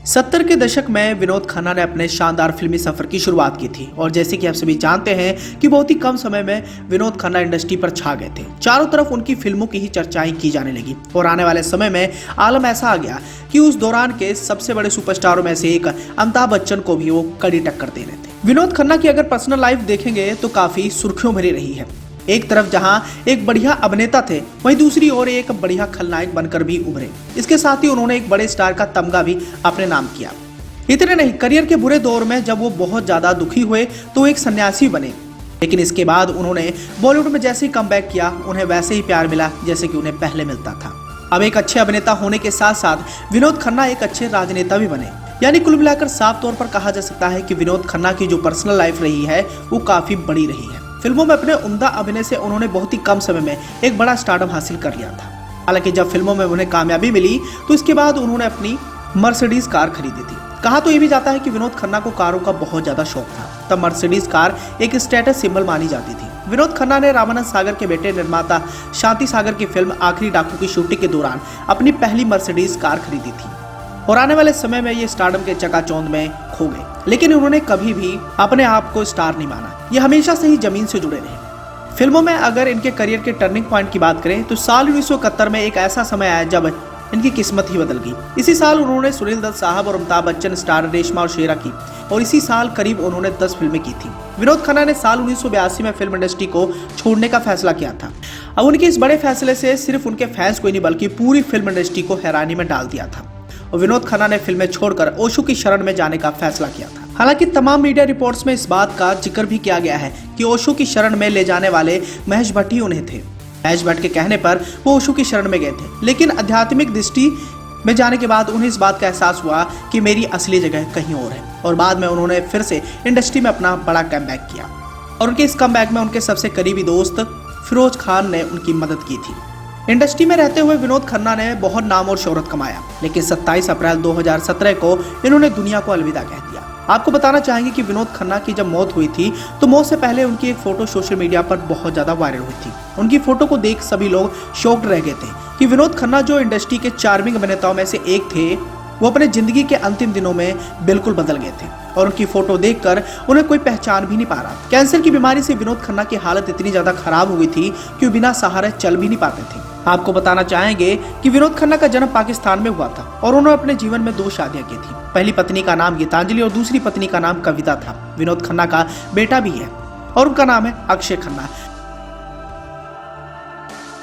70 के दशक में विनोद खन्ना ने अपने शानदार फिल्मी सफर की शुरुआत की थी और जैसे कि आप सभी जानते हैं कि बहुत ही कम समय में विनोद खन्ना इंडस्ट्री पर छा गए थे। चारों तरफ उनकी फिल्मों की ही चर्चाएं की जाने लगी और आने वाले समय में आलम ऐसा आ गया कि उस दौरान के सबसे बड़े सुपरस्टारों में से एक अमिताभ बच्चन को भी वो कड़ी टक्कर दे रहे थे। विनोद खन्ना की अगर पर्सनल लाइफ देखेंगे तो काफी सुर्खियों भरी रही है। एक तरफ जहां एक बढ़िया अभिनेता थे, वहीं दूसरी ओर एक बढ़िया खलनायक बनकर भी उभरे। इसके साथ ही उन्होंने एक बड़े स्टार का तमगा भी अपने नाम किया। इतने नहीं, करियर के बुरे दौर में जब वो बहुत ज्यादा दुखी हुए तो एक सन्यासी बने, लेकिन इसके बाद उन्होंने बॉलीवुड में जैसे ही कमबैक किया, उन्हें वैसे ही प्यार मिला जैसे कि उन्हें पहले मिलता था। अब एक अच्छे अभिनेता होने के साथ साथ विनोद खन्ना एक अच्छे राजनेता भी बने। यानी कुल मिलाकर साफ तौर पर कहा जा सकता है कि विनोद खन्ना की जो पर्सनल लाइफ रही है वो काफी बड़ी रही है। फिल्मों में अपने उम्दा अभिनय से उन्होंने बहुत ही कम समय में एक बड़ा स्टारडम हासिल कर लिया था। हालांकि जब फिल्मों में उन्हें कामयाबी मिली तो इसके बाद उन्होंने अपनी मर्सिडीज कार खरीदी थी। कहा तो ये भी जाता है कि विनोद खन्ना को कारों का बहुत ज्यादा शौक था। तब मर्सिडीज कार एक स्टेटस सिंबल मानी जाती थी। विनोद खन्ना ने रामानंद सागर के बेटे निर्माता शांति सागर की फिल्म आखिरी डाकू की शूटिंग के दौरान अपनी पहली मर्सिडीज कार खरीदी थी और आने वाले समय में ये स्टारडम के चकाचौंध में खो गए। लेकिन उन्होंने कभी भी अपने आप को स्टार नहीं माना, ये हमेशा से ही जमीन से जुड़े रहे। फिल्मों में अगर इनके करियर के टर्निंग पॉइंट की बात करें तो साल 1971 में एक ऐसा समय आया जब इनकी किस्मत ही बदल गई। इसी साल उन्होंने सुनील दत्त साहब और अमिताभ बच्चन स्टार रेशमा और शेरा की और इसी साल करीब उन्होंने 10 फिल्में की थी। विनोद खन्ना ने साल 1982 में फिल्म इंडस्ट्री को छोड़ने का फैसला किया था। अब उनके इस बड़े फैसले से सिर्फ उनके फैंस को ही नहीं बल्कि पूरी फिल्म इंडस्ट्री को हैरानी में डाल दिया था और विनोद खन्ना ने फिल्में छोड़कर ओशो की शरण में जाने का फैसला किया था। हालांकि तमाम मीडिया रिपोर्ट्स में इस बात का जिक्र भी किया गया है कि ओशो की शरण में ले जाने वाले महेश भट्ट ही उन्हें थे। महेश भट्ट के कहने पर वो ओशो की शरण में गए थे, लेकिन आध्यात्मिक दृष्टि में जाने के बाद उन्हें इस बात का एहसास हुआ कि मेरी असली जगह कहीं और है और बाद में उन्होंने फिर से इंडस्ट्री में अपना बड़ा कमबैक किया और उनके इस कमबैक में उनके सबसे करीबी दोस्त फिरोज खान ने उनकी मदद की थी। इंडस्ट्री में रहते हुए विनोद खन्ना ने बहुत नाम और शोहरत कमाया, लेकिन 27 अप्रैल 2017 को इन्होंने दुनिया को अलविदा कह दिया। आपको बताना चाहेंगे कि विनोद खन्ना की जब मौत हुई थी तो मौत से पहले उनकी एक फोटो सोशल मीडिया पर बहुत ज्यादा वायरल हुई थी। उनकी फोटो को देख सभी लोग शॉक्ड रह गए थे कि विनोद खन्ना जो इंडस्ट्री के चार्मिंग अभिनेताओं में से एक थे, वो अपने जिंदगी के अंतिम दिनों में बिल्कुल बदल गए थे और उनकी फोटो देखकर उन्हें कोई पहचान भी नहीं पा रहा। कैंसर की बीमारी से विनोद खन्ना की हालत इतनी ज्यादा खराब हो गई थी कि वो बिना सहारे चल भी नहीं पाते थे। आपको बताना चाहेंगे कि विनोद खन्ना का जन्म पाकिस्तान में हुआ था और उन्होंने अपने जीवन में 2 शादियां की थी। पहली पत्नी का नाम गीतांजलि और दूसरी पत्नी का नाम कविता था। विनोद खन्ना का बेटा भी है और उनका नाम है अक्षय खन्ना।